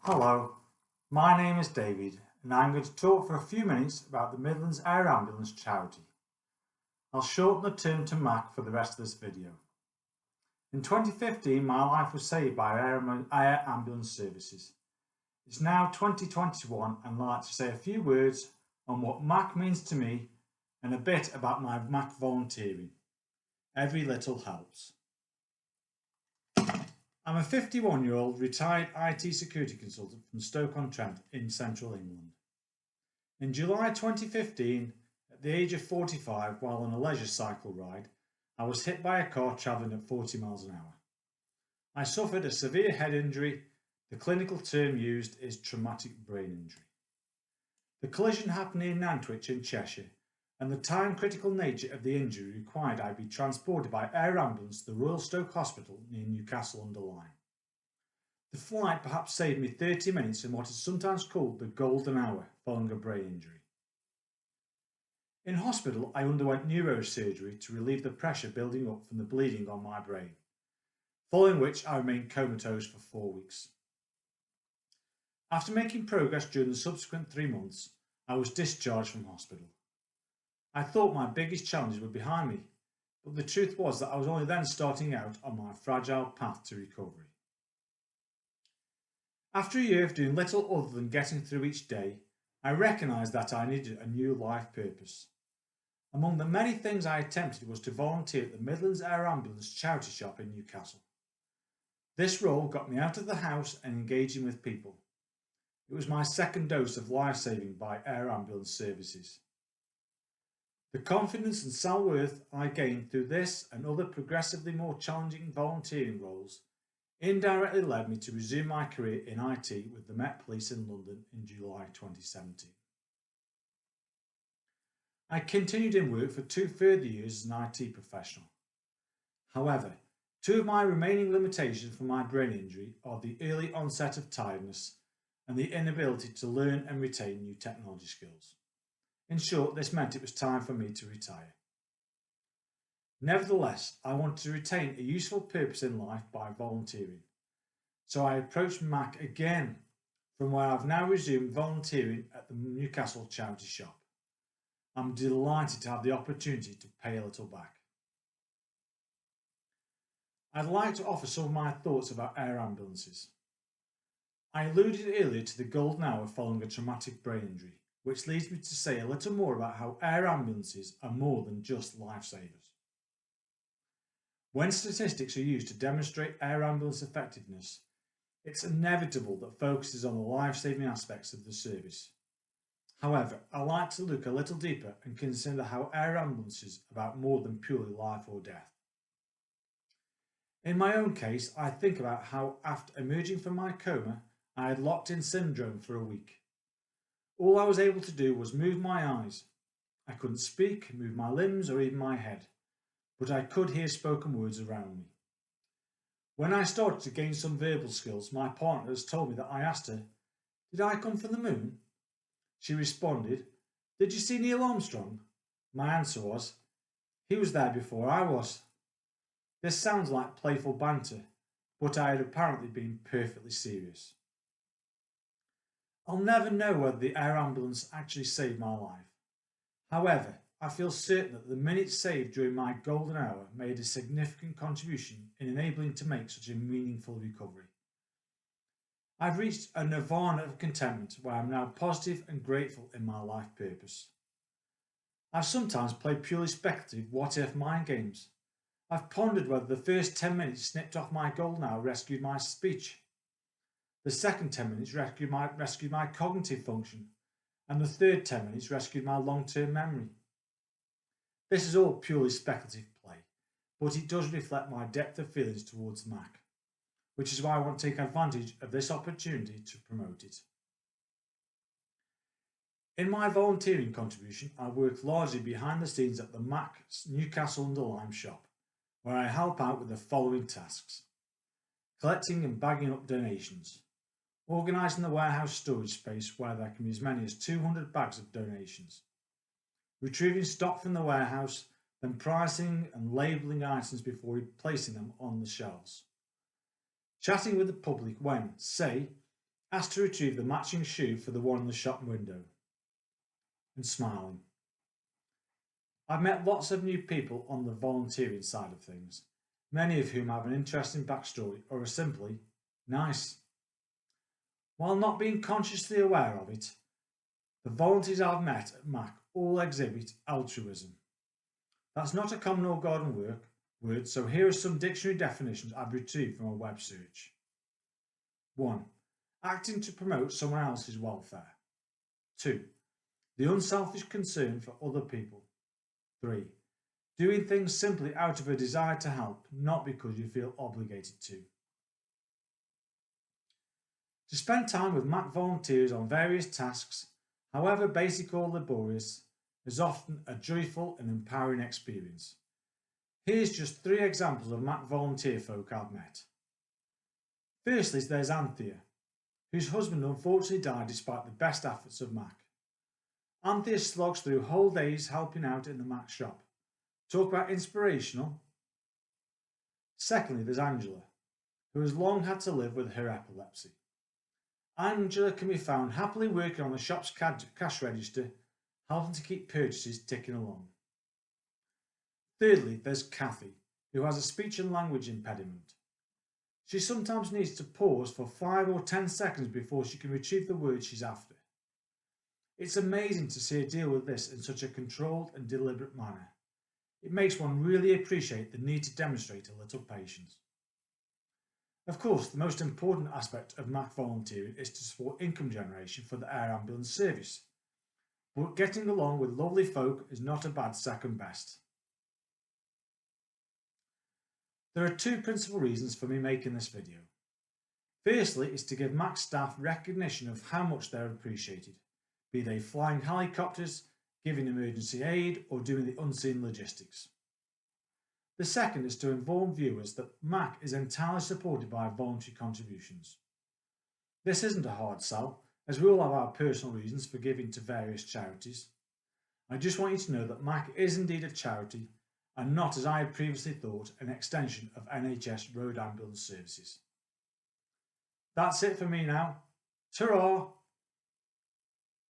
Hello, my name is David and I'm going to talk for a few minutes about the Midlands Air Ambulance charity. I'll shorten the term to MAC for the rest of this video. In 2015 my life was saved by Air Ambulance services. It's now 2021 and I'd like to say a few words on what MAC means to me and a bit about my MAC volunteering. Every little helps. I'm a 51-year-old retired IT security consultant from Stoke-on-Trent in central England. In July 2015, at the age of 45, while on a leisure cycle ride, I was hit by a car travelling at 40 miles an hour. I suffered a severe head injury. The clinical term used is traumatic brain injury. The collision happened in Nantwich in Cheshire, and the time-critical nature of the injury required I be transported by air ambulance to the Royal Stoke Hospital near Newcastle-under-Lyme. The flight perhaps saved me 30 minutes in what is sometimes called the golden hour following a brain injury. In hospital, I underwent neurosurgery to relieve the pressure building up from the bleeding on my brain, following which I remained comatose for 4 weeks. After making progress during the subsequent 3 months, I was discharged from hospital. I thought my biggest challenges were behind me, but the truth was that I was only then starting out on my fragile path to recovery. After a year of doing little other than getting through each day, I recognised that I needed a new life purpose. Among the many things I attempted was to volunteer at the Midlands Air Ambulance charity shop in Newcastle. This role got me out of the house and engaging with people. It was my second dose of life-saving by air ambulance services. The confidence and self-worth I gained through this and other progressively more challenging volunteering roles indirectly led me to resume my career in IT with the Met Police in London in July 2017. I continued in work for 2 further years as an IT professional. However, 2 of my remaining limitations for my brain injury are the early onset of tiredness and the inability to learn and retain new technology skills. In short, this meant it was time for me to retire. Nevertheless, I wanted to retain a useful purpose in life by volunteering. So I approached MAC again, from where I've now resumed volunteering at the Newcastle charity shop. I'm delighted to have the opportunity to pay a little back. I'd like to offer some of my thoughts about air ambulances. I alluded earlier to the golden hour following a traumatic brain injury, which leads me to say a little more about how air ambulances are more than just lifesavers. When statistics are used to demonstrate air ambulance effectiveness, it's inevitable that focus is on the life-saving aspects of the service. However, I like to look a little deeper and consider how air ambulances are about more than purely life or death. In my own case, I think about how after emerging from my coma, I had locked-in syndrome for a week. All I was able to do was move my eyes. I couldn't speak, move my limbs or even my head, but I could hear spoken words around me. When I started to gain some verbal skills, my partner has told me that I asked her, "Did I come from the moon?" She responded, "Did you see Neil Armstrong?" My answer was, "He was there before I was." This sounds like playful banter, but I had apparently been perfectly serious. I'll never know whether the air ambulance actually saved my life. However, I feel certain that the minutes saved during my golden hour made a significant contribution in enabling to make such a meaningful recovery. I've reached a nirvana of contentment where I'm now positive and grateful in my life purpose. I've sometimes played purely speculative what-if mind games. I've pondered whether the first 10 minutes snipped off my golden hour rescued my speech. The second 10 minutes rescued my cognitive function, and the third 10 minutes rescued my long-term memory. This is all purely speculative play, but it does reflect my depth of feelings towards MAC, which is why I want to take advantage of this opportunity to promote it. In my volunteering contribution, I work largely behind the scenes at the MAC Newcastle-under-Lyme shop, where I help out with the following tasks: collecting and bagging up donations, organising the warehouse storage space where there can be as many as 200 bags of donations, retrieving stock from the warehouse, then pricing and labelling items before placing them on the shelves, chatting with the public when, say, asked to retrieve the matching shoe for the one in the shop window, and smiling. I've met lots of new people on the volunteering side of things, many of whom have an interesting backstory or are simply nice. While not being consciously aware of it, the volunteers I've met at MAC all exhibit altruism. That's not a common or garden word, so here are some dictionary definitions I've retrieved from a web search. 1. Acting to promote someone else's welfare. 2. The unselfish concern for other people. 3. Doing things simply out of a desire to help, not because you feel obligated to. To spend time with MAC volunteers on various tasks, however basic or laborious, is often a joyful and empowering experience. Here's just 3 examples of MAC volunteer folk I've met. Firstly, there's Anthea, whose husband unfortunately died despite the best efforts of MAC. Anthea slogs through whole days helping out in the MAC shop. Talk about inspirational. Secondly, there's Angela, who has long had to live with her epilepsy. Angela can be found happily working on the shop's cash register, helping to keep purchases ticking along. Thirdly, there's Kathy, who has a speech and language impediment. She sometimes needs to pause for 5 or 10 seconds before she can retrieve the words she's after. It's amazing to see her deal with this in such a controlled and deliberate manner. It makes one really appreciate the need to demonstrate a little patience. Of course, the most important aspect of MAC volunteering is to support income generation for the air ambulance service. But getting along with lovely folk is not a bad second best. There are 2 principal reasons for me making this video. Firstly is to give MAC staff recognition of how much they're appreciated, be they flying helicopters, giving emergency aid or doing the unseen logistics. The second is to inform viewers that MAC is entirely supported by voluntary contributions. This isn't a hard sell, as we all have our personal reasons for giving to various charities. I just want you to know that MAC is indeed a charity and not, as I had previously thought, an extension of NHS road ambulance services. That's it for me now. Ta-ra!